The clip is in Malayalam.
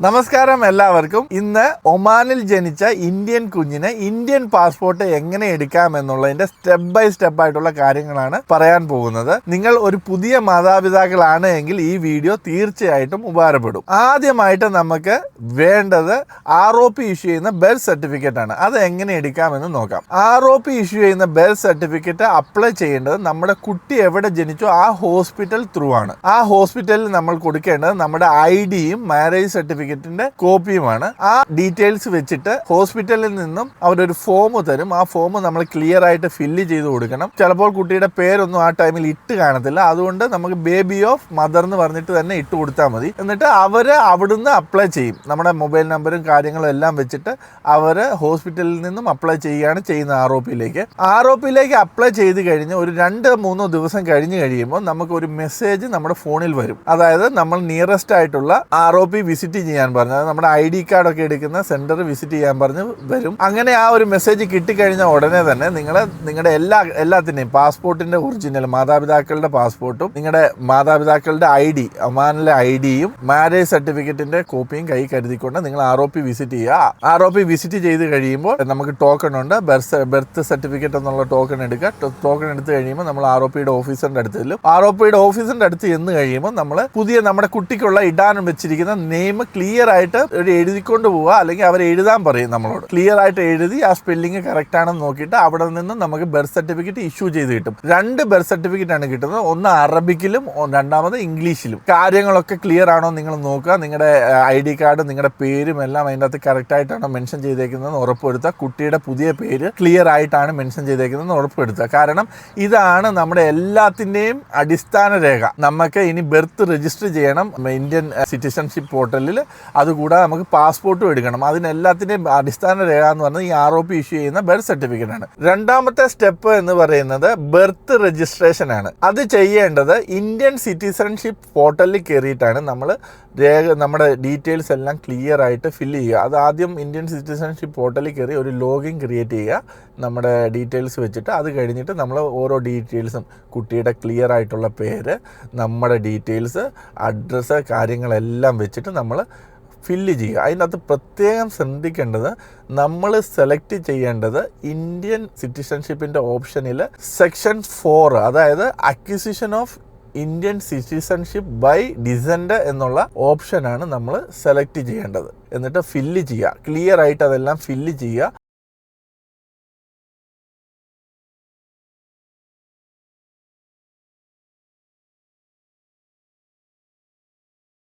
നമസ്കാരം എല്ലാവർക്കും. ഇന്ന് ഒമാനിൽ ജനിച്ച ഇന്ത്യൻ കുഞ്ഞിന് ഇന്ത്യൻ പാസ്പോർട്ട് എങ്ങനെ എടുക്കാം എന്നുള്ളതിന്റെ സ്റ്റെപ്പ് ബൈ സ്റ്റെപ്പ് ആയിട്ടുള്ള കാര്യങ്ങളാണ് പറയാൻ പോകുന്നത്. നിങ്ങൾ ഒരു പുതിയ മാതാപിതാക്കളാണ് എങ്കിൽ ഈ വീഡിയോ തീർച്ചയായിട്ടും ഉപകാരപ്പെടും. ആദ്യമായിട്ട് നമുക്ക് വേണ്ടത് ROP ഇഷ്യൂ ചെയ്യുന്ന ബർത്ത് സർട്ടിഫിക്കറ്റ് ആണ്. അത് എങ്ങനെ എടുക്കാമെന്ന് നോക്കാം. ROP ഇഷ്യൂ ചെയ്യുന്ന ബർത്ത് സർട്ടിഫിക്കറ്റ് അപ്ലൈ ചെയ്യേണ്ടത് നമ്മുടെ കുട്ടി എവിടെ ജനിച്ചോ ആ ഹോസ്പിറ്റൽ ത്രൂ ആണ്. ആ ഹോസ്പിറ്റലിൽ നമ്മൾ കൊടുക്കേണ്ടത് നമ്മുടെ ID-യും മാരേജ് സർട്ടിഫിക്കറ്റിന്റെ കോപ്പിയുമാണ്. ആ ഡീറ്റെയിൽസ് വെച്ചിട്ട് ഹോസ്പിറ്റലിൽ നിന്നും അവരൊരു ഫോം തരും. ആ ഫോം നമ്മൾ ക്ലിയർ ആയിട്ട് ഫില്ല് ചെയ്ത് കൊടുക്കണം. ചിലപ്പോൾ കുട്ടിയുടെ പേരൊന്നും ആ ടൈമിൽ ഇട്ട് കാണത്തില്ല. അതുകൊണ്ട് നമുക്ക് ബേബി ഓഫ് മദർ എന്ന് പറഞ്ഞിട്ട് തന്നെ ഇട്ട് കൊടുത്താൽ മതി. എന്നിട്ട് അവര് അവിടുന്ന് അപ്ലൈ ചെയ്യും. നമ്മുടെ മൊബൈൽ നമ്പറും കാര്യങ്ങളും എല്ലാം വെച്ചിട്ട് അവര് ഹോസ്പിറ്റലിൽ നിന്നും അപ്ലൈ ചെയ്യുകയാണ് ചെയ്യുന്നത് ROP-യിലേക്ക് അപ്ലൈ ചെയ്ത് കഴിഞ്ഞ് ഒരു 2-3 ദിവസം കഴിഞ്ഞ് കഴിയുമ്പോൾ നമുക്ക് ഒരു മെസ്സേജ് നമ്മുടെ ഫോണിൽ വരും. അതായത് നമ്മൾ നിയറസ്റ്റ് ആയിട്ടുള്ള ROP വിസിറ്റ് ചെയ്യാൻ പറഞ്ഞു, നമ്മുടെ ID കാർഡൊക്കെ എടുക്കുന്ന സെന്റർ വിസിറ്റ് ചെയ്യാൻ പറഞ്ഞ് വരും. അങ്ങനെ ആ ഒരു മെസ്സേജ് കിട്ടിക്കഴിഞ്ഞ ഉടനെ തന്നെ നിങ്ങളുടെ എല്ലാത്തിൻ്റെയും പാസ്പോർട്ടിന്റെ ഒറിജിനൽ, മാതാപിതാക്കളുടെ പാസ്പോർട്ടും നിങ്ങളുടെ മാതാപിതാക്കളുടെ ഒമാനിലെ ID-യും മാരേജ് സർട്ടിഫിക്കറ്റിന്റെ കോപ്പിയും കൈ കരുതിക്കൊണ്ട് നിങ്ങൾ ROP വിസിറ്റ് ചെയ്യുക. ROP വിസിറ്റ് ചെയ്ത് കഴിയുമ്പോൾ നമുക്ക് ടോക്കൺ ഉണ്ട്. ബർത്ത് സർട്ടിഫിക്കറ്റ് എന്നുള്ള ടോക്കൺ എടുക്കുക. ടോക്കൺ എടുത്ത് കഴിയുമ്പോൾ നമ്മൾ ROP-യുടെ ഓഫീസറിന്റെ അടുത്ത് ചെല്ലും. ROP-യുടെ ഓഫീസറിന്റെ അടുത്ത് ചെന്ന് കഴിയുമ്പോൾ നമ്മൾ പുതിയ നമ്മുടെ കുട്ടിക്കുള്ള ഇടാൻ വെച്ചിരിക്കുന്ന നെയിം ക്ലിയർ ആയിട്ട് എഴുതിക്കൊണ്ട് പോവുക, അല്ലെങ്കിൽ അവർ എഴുതാൻ പറയും നമ്മളോട്. ക്ലിയർ ആയിട്ട് എഴുതി ആ സ്പെല്ലിംഗ് കറക്റ്റ് ആണെന്ന് നോക്കിയിട്ട് അവിടെ നിന്ന് നമുക്ക് ബർത്ത് സർട്ടിഫിക്കറ്റ് ഇഷ്യൂ ചെയ്ത് കിട്ടും. 2 ബർത്ത് സർട്ടിഫിക്കറ്റ് ആണ് കിട്ടുന്നത്. ഒന്ന് അറബിക്കിലും രണ്ടാമത് ഇംഗ്ലീഷിലും. കാര്യങ്ങളൊക്കെ ക്ലിയർ ആണോ നിങ്ങൾ നോക്കുക. നിങ്ങളുടെ ID കാർഡ്, നിങ്ങളുടെ പേരും എല്ലാം അതിൻ്റെ അകത്ത് കറക്റ്റ് ആയിട്ടാണോ മെൻഷൻ ചെയ്തേക്കുന്നതെന്ന് ഉറപ്പുവരുത്തുക. കുട്ടിയുടെ പുതിയ പേര് ക്ലിയർ ആയിട്ടാണ് മെൻഷൻ ചെയ്തേക്കുന്നതെന്ന് ഉറപ്പുവരുത്തുക. കാരണം ഇതാണ് നമ്മുടെ എല്ലാത്തിൻ്റെയും അടിസ്ഥാന രേഖ. നമുക്ക് ഇനി ബർത്ത് രജിസ്റ്റർ ചെയ്യണം ഇന്ത്യൻ സിറ്റിസൺഷിപ്പ് പോർട്ടലിൽ. അതുകൂടാതെ നമുക്ക് പാസ്പോർട്ടും എടുക്കണം. അതിനെല്ലാത്തിൻ്റെയും അടിസ്ഥാന രേഖ എന്ന് പറഞ്ഞാൽ ഈ ROP ഇഷ്യൂ ചെയ്യുന്ന ബർത്ത് സർട്ടിഫിക്കറ്റ് ആണ്. രണ്ടാമത്തെ സ്റ്റെപ്പ് എന്ന് പറയുന്നത് ബർത്ത് രജിസ്ട്രേഷൻ ആണ്. അത് ചെയ്യേണ്ടത് ഇന്ത്യൻ സിറ്റിസൺഷിപ്പ് പോർട്ടലിൽ കയറിയിട്ടാണ് നമ്മൾ നമ്മുടെ ഡീറ്റെയിൽസ് എല്ലാം ക്ലിയർ ആയിട്ട് ഫില്ല് ചെയ്യുക. അത് ആദ്യം ഇന്ത്യൻ സിറ്റിസൺഷിപ്പ് പോർട്ടലിൽ കയറി ഒരു ലോഗിൻ ക്രിയേറ്റ് ചെയ്യുക നമ്മുടെ ഡീറ്റെയിൽസ് വെച്ചിട്ട്. അത് കഴിഞ്ഞിട്ട് നമ്മൾ ഓരോ ഡീറ്റെയിൽസും, കുട്ടിയുടെ ക്ലിയർ ആയിട്ടുള്ള പേര്, നമ്മുടെ ഡീറ്റെയിൽസ്, അഡ്രസ്സ്, കാര്യങ്ങളെല്ലാം വെച്ചിട്ട് നമ്മൾ ഫില്ല് ചെയ്യുക. അതിനകത്ത് പ്രത്യേകം ശ്രദ്ധിക്കേണ്ടത്, നമ്മൾ സെലക്ട് ചെയ്യേണ്ടത് ഇന്ത്യൻ സിറ്റിസൺഷിപ്പിൻ്റെ ഓപ്ഷനിൽ സെക്ഷൻ 4, അതായത് acquisition of Indian citizenship by descent എന്നുള്ള ഓപ്ഷനാണ് നമ്മൾ സെലക്ട് ചെയ്യേണ്ടത്. എന്നിട്ട് ഫില്ല് ചെയ്യുക. ക്ലിയർ ആയിട്ട് അതെല്ലാം ഫില്ല് ചെയ്യുക.